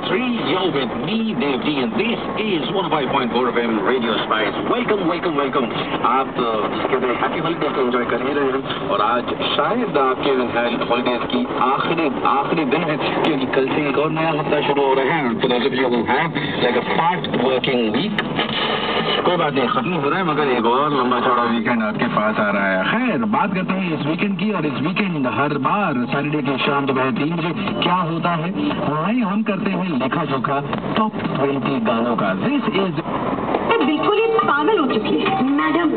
3. You're with me, Dave D, and this is 105.4 FM Radio Spice. Welcome, welcome, welcome. आप कहते हैं happy holidays को enjoy कर ही रहे हैं और आज शायद आपके हॉलीडेज की आखिरी दिन है क्योंकि कल से एक और नया हफ्ता शुरू हो रहा है। For those of you who have like a part working week, कोई बात नहीं, खत्म हो रहा है मगर एक और लंबा चौड़ा वीकेंड आपके पास आ रहा है। खैर, बात करते हैं इस वीकेंड की, और इस वीकेंड हर बार सैटरडे की शाम दोपहर 3 बजे क्या होता है, वहीं हम करते हैं लेखा जोखा टॉप 20 गानों का। दिस इज बिल्कुल ही पागल हो चुकी है madam.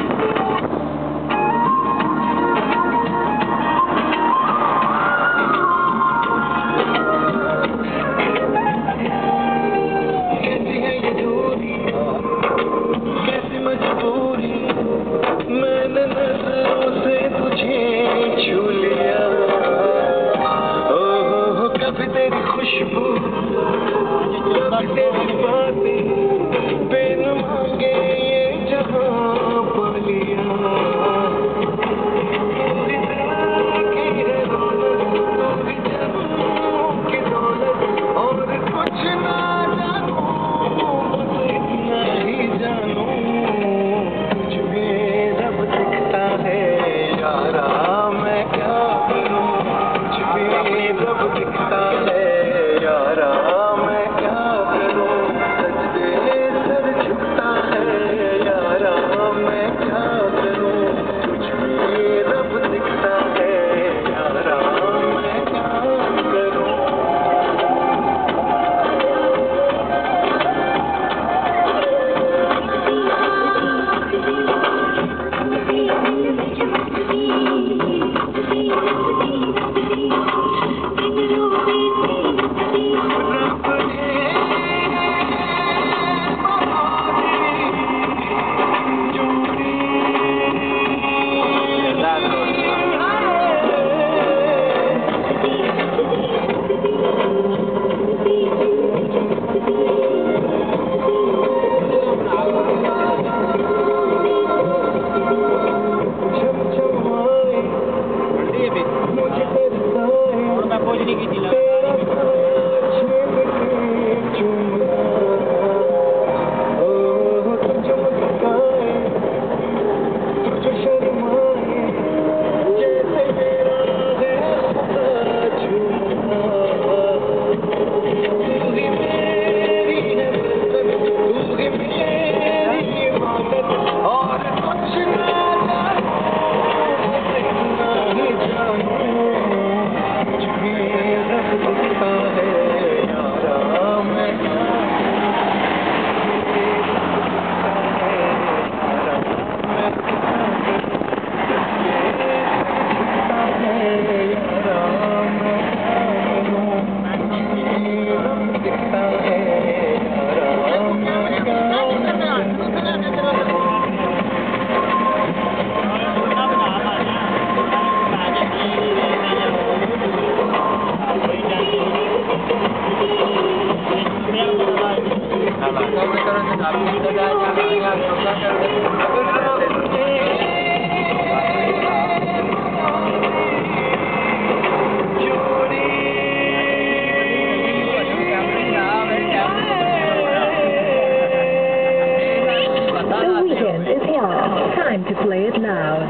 Time to play it loud.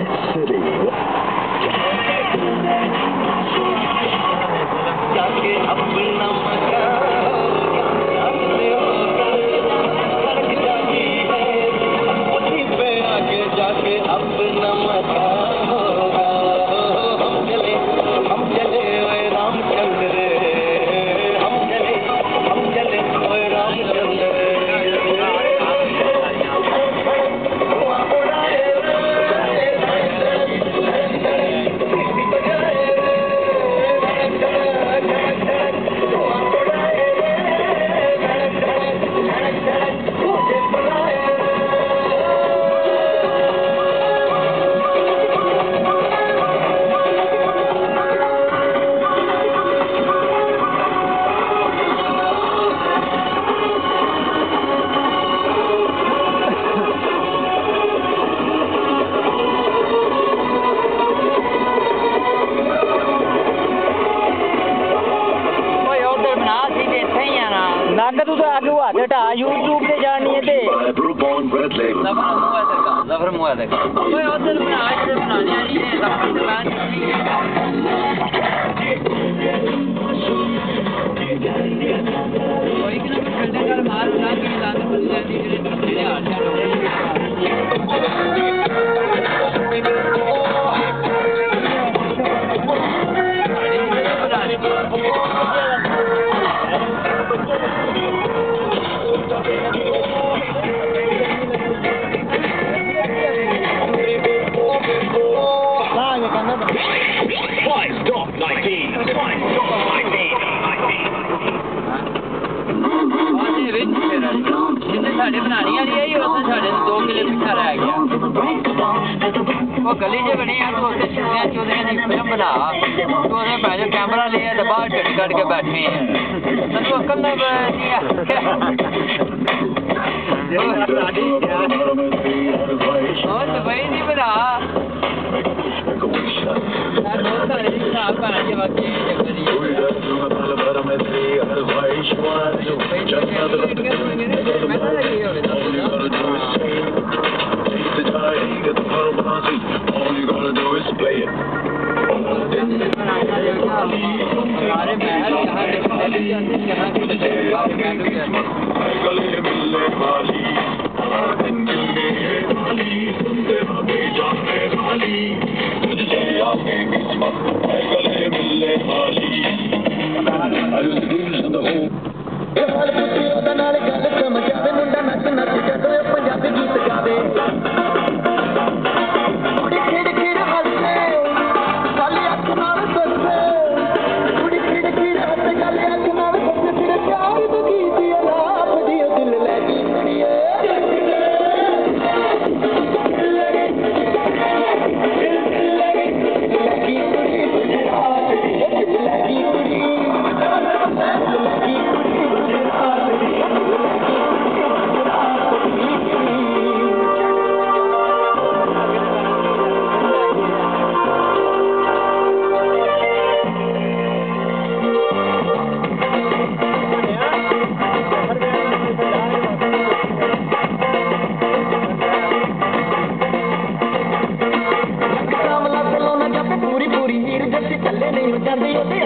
अगर तू आगे हुआ था यूट्यूब पे जानी है ते ज़फर मुआ देखा ओए उधर में आज से बनाने वाली है ज़फर से बात कोई कि ना फिल्टर कर मार उड़ा के लाने पड़ जाती है तेरे हाथ से साढ़े बनानी वाली है और साढ़े 2 किलो पिछा रह गया वो गली च बनी है तो उससे छुट्टियां चौधरी की फिल्म बना तो उसने पहले कैमरा लिया तो बाहर कट कट के बैठे हैं तो अक्ल ना और तो भाई नहीं बना बहुत सारे हिसाब बना के बाकी all you gotta do is play it. हमारे महल यहाँ पंजाबी गीत गावे नहीं